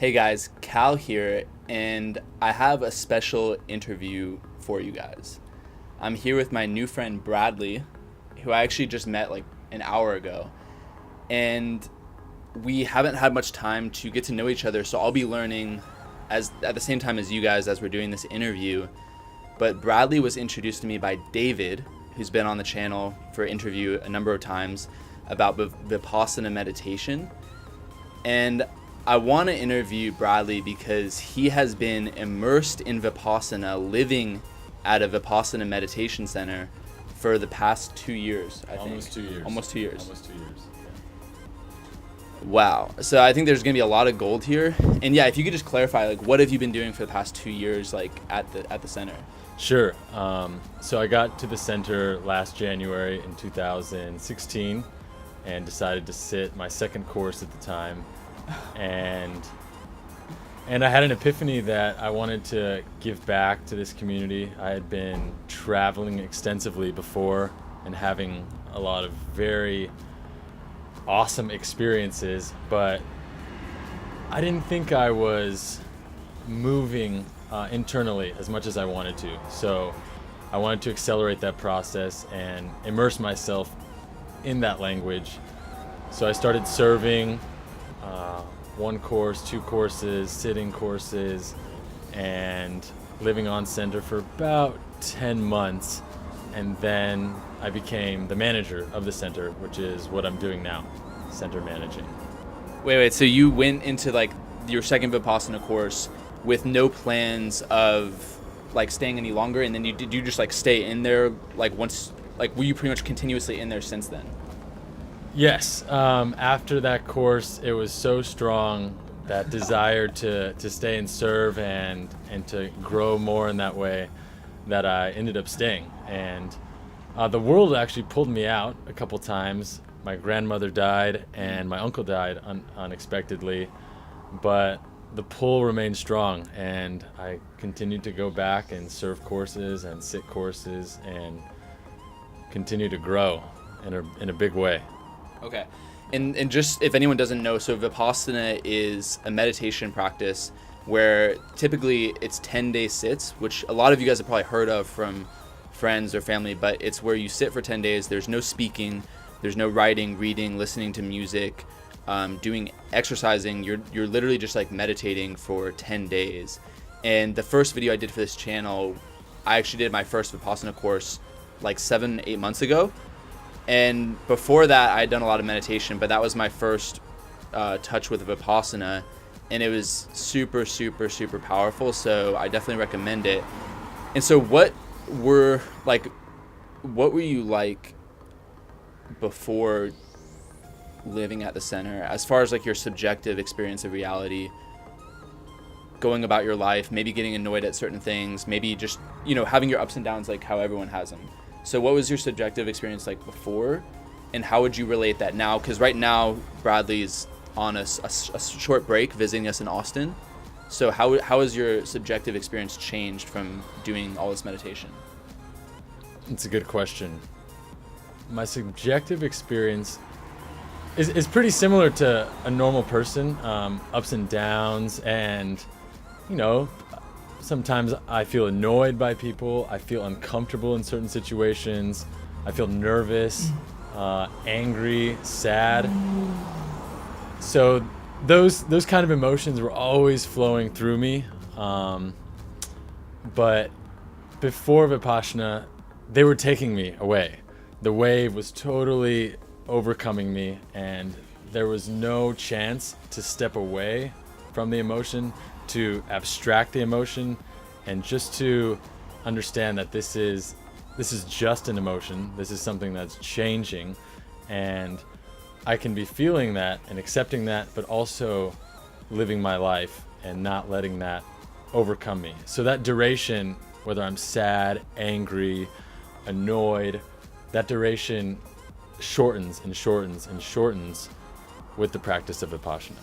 Hey guys, Cal here, and I have a special interview for you guys. I'm here with my new friend Bradley, who I actually just met like an hour ago, and we haven't had much time to get to know each other, so I'll be learning as at the same time as you guys as we're doing this interview. But Bradley was introduced to me by David, who's been on the channel for interview a number of times about Vipassana meditation. And I want to interview Bradley because he has been immersed in Vipassana, living at a Vipassana meditation center for the past 2 years, I think. Almost 2 years. Almost 2 years. Almost 2 years. Yeah. Wow. So I think there's going to be a lot of gold here. And yeah, if you could just clarify, like, what have you been doing for the past 2 years, like, at the center? Sure. So I got to the center last January in 2016 and decided to sit my second course at the time. And I had an epiphany that I wanted to give back to this community. I had been traveling extensively before and having a lot of very awesome experiences, but I didn't think I was moving internally as much as I wanted to. So I wanted to accelerate that process and immerse myself in that language. So I started serving one course, 2 courses, sitting courses, and living on center for about 10 months. And then I became the manager of the center, which is what I'm doing now, center managing. Wait. So you went into, like, your second Vipassana course with no plans of, like, staying any longer, and then did you just, like, stay in there, like, once, like, were you pretty much continuously in there since then? Yes. After that course, it was so strong, that desire to stay and serve and to grow more in that way, that I ended up staying. And the world actually pulled me out a couple times. My grandmother died and my uncle died unexpectedly, but the pull remained strong, and I continued to go back and serve courses and sit courses and continue to grow in a big way. Okay. And just if anyone doesn't know, so Vipassana is a meditation practice where typically it's 10-day sits, which a lot of you guys have probably heard of from friends or family, but it's where you sit for 10 days. There's no speaking, there's no writing, reading, listening to music, doing exercising. You're literally just like meditating for 10 days. And the first video I did for this channel, I actually did my first Vipassana course like 7-8 months ago. And before that, I had done a lot of meditation, but that was my first touch with Vipassana, and it was super, super, super powerful. So I definitely recommend it. And so, what were you like before living at the center, as far as like your subjective experience of reality, going about your life, maybe getting annoyed at certain things, maybe just, having your ups and downs like how everyone has them. So what was your subjective experience like before, and how would you relate that now? Because right now, Bradley's on a short break visiting us in Austin. So how has your subjective experience changed from doing all this meditation? It's a good question. My subjective experience is pretty similar to a normal person, ups and downs, and, sometimes I feel annoyed by people. I feel uncomfortable in certain situations. I feel nervous, angry, sad. So those kind of emotions were always flowing through me. But before Vipassana, they were taking me away. The wave was totally overcoming me, and there was no chance to step away from the emotion, to abstract the emotion, and just to understand that this is just an emotion. This is something that's changing, and I can be feeling that and accepting that, but also living my life and not letting that overcome me. So that duration, whether I'm sad, angry, annoyed, that duration shortens and shortens and shortens with the practice of Vipassana.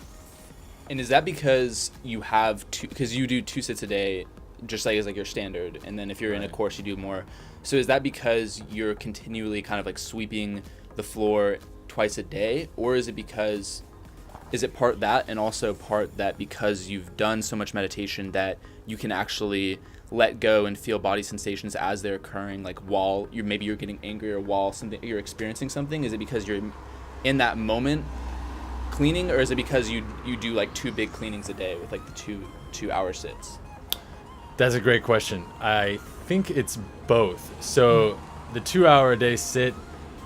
And is that because you have because you do 2 sits a day, just like as like your standard, and then if you're in a course you do more. So is that because you're continually kind of like sweeping the floor twice a day, or is it because is it part that, and also part that because you've done so much meditation that you can actually let go and feel body sensations as they're occurring, like while you're getting angry or while you're experiencing something? Is it because you're in that moment cleaning, or is it because you do like 2 big cleanings a day with like the 2-hour sits? That's a great question. I think it's both. So the 2-hour a day sit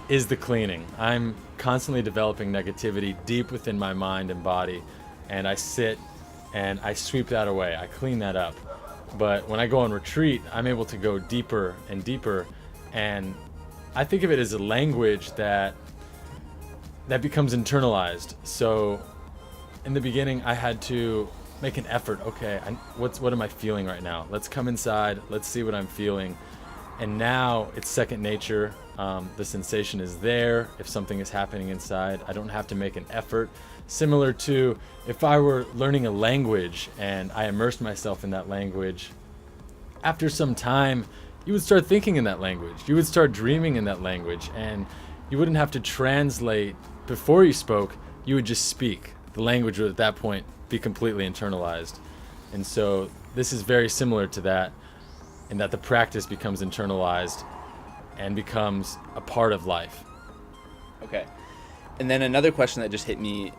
is the cleaning. I'm constantly developing negativity deep within my mind and body, and I sit and I sweep that away. I clean that up. But when I go on retreat, I'm able to go deeper and deeper, and I think of it as a language that becomes internalized. So in the beginning, I had to make an effort. Okay, what am I feeling right now? Let's come inside. Let's see what I'm feeling. And now it's second nature. The sensation is there. If something is happening inside, I don't have to make an effort. Similar to if I were learning a language and I immersed myself in that language, after some time, you would start thinking in that language. You would start dreaming in that language, and you wouldn't have to translate before you spoke. You would just speak. The language would at that point be completely internalized. And so this is very similar to that, in that the practice becomes internalized and becomes a part of life. Okay. And then another question that just hit me.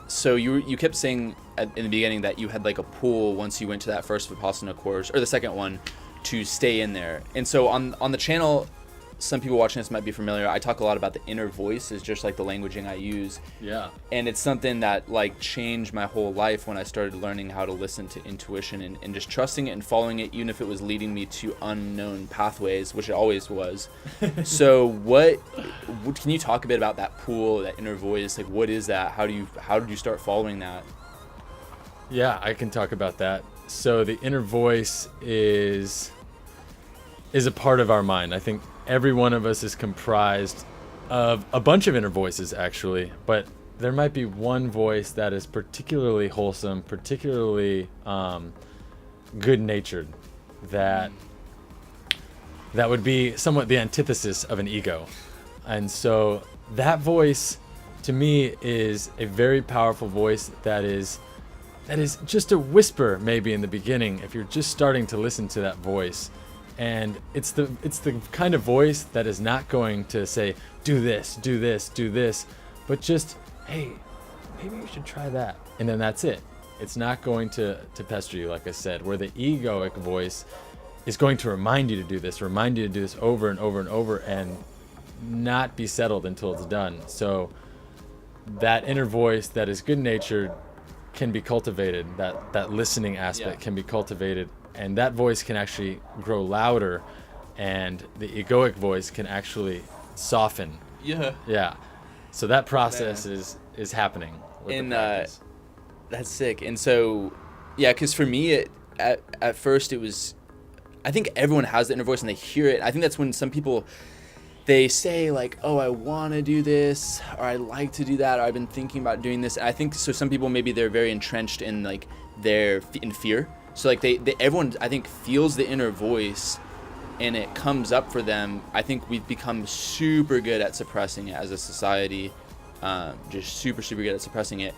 So you kept saying in the beginning that you had like a pool once you went to that first Vipassana course, or the second one, to stay in there. And so on the channel, some people watching this might be familiar. I talk a lot about the inner voice is just like the languaging I use. Yeah. And it's something that like changed my whole life when I started learning how to listen to intuition and just trusting it and following it, even if it was leading me to unknown pathways, which it always was. So what can you talk a bit about that pool, that inner voice? Like, what is that? How did you start following that? Yeah, I can talk about that. So the inner voice is a part of our mind. I think every one of us is comprised of a bunch of inner voices, actually, but there might be one voice that is particularly wholesome, particularly good-natured, that would be somewhat the antithesis of an ego. And so that voice, to me, is a very powerful voice that is just a whisper maybe in the beginning if you're just starting to listen to that voice. And it's the kind of voice that is not going to say, do this, do this, do this, but just, hey, maybe you should try that. And then that's it. It's not going to pester you, like I said, where the egoic voice is going to remind you to do this over and over and over, and not be settled until it's done. So that inner voice that is good-natured can be cultivated, that listening aspect can be cultivated, and that voice can actually grow louder, and the egoic voice can actually soften. Yeah. So that process is happening with the practice. That's sick. And so, yeah, because for me, at first it was, I think everyone has the inner voice and they hear it. I think that's when some people, they say like, oh, I want to do this, or I like to do that, or I've been thinking about doing this. And I think so some people, maybe they're very entrenched in like in fear. So like everyone, I think, feels the inner voice and it comes up for them. I think we've become super good at suppressing it as a society, just super, super good at suppressing it.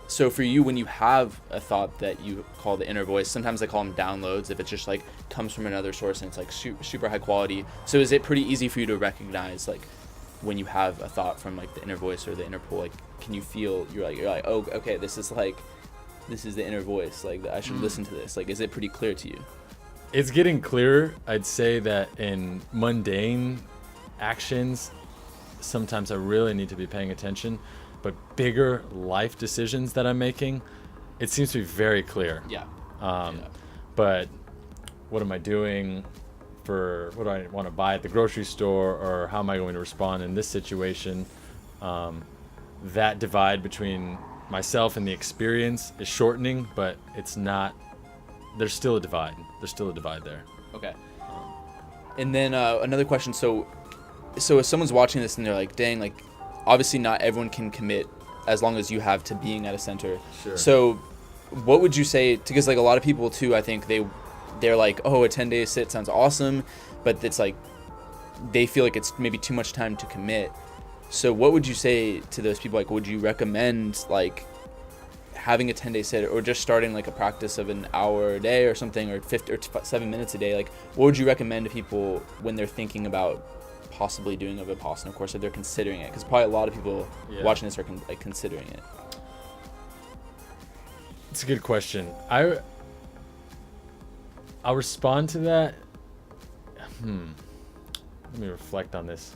So for you, when you have a thought that you call the inner voice, sometimes I call them downloads if it just like comes from another source and it's like super high quality. So is it pretty easy for you to recognize like when you have a thought from like the inner voice or the inner pull? Like, can you feel you're like, oh, okay, this is the inner voice, like I should listen to this? Like, is it pretty clear to you? It's getting clearer. I'd say that in mundane actions, sometimes I really need to be paying attention, but bigger life decisions that I'm making, it seems to be very clear. But what am I doing for what do I want to buy at the grocery store, or how am I going to respond in this situation? That divide between myself and the experience is shortening, but it's not, there's still a divide there. Okay. And then another question, so if someone's watching this and they're like, dang, like obviously not everyone can commit as long as you have to being at a center. Sure. So what would you say, because like a lot of people too, I think they're like, oh, a 10-day sit sounds awesome, but it's like they feel like it's maybe too much time to commit. So what would you say to those people? Like, would you recommend like having a 10-day sit, or just starting like a practice of an hour a day or something, or 7 minutes a day? Like, what would you recommend to people when they're thinking about possibly doing a Vipassana course, if they're considering it? Because probably a lot of people watching this are considering it. It's a good question. I'll respond to that. Let me reflect on this.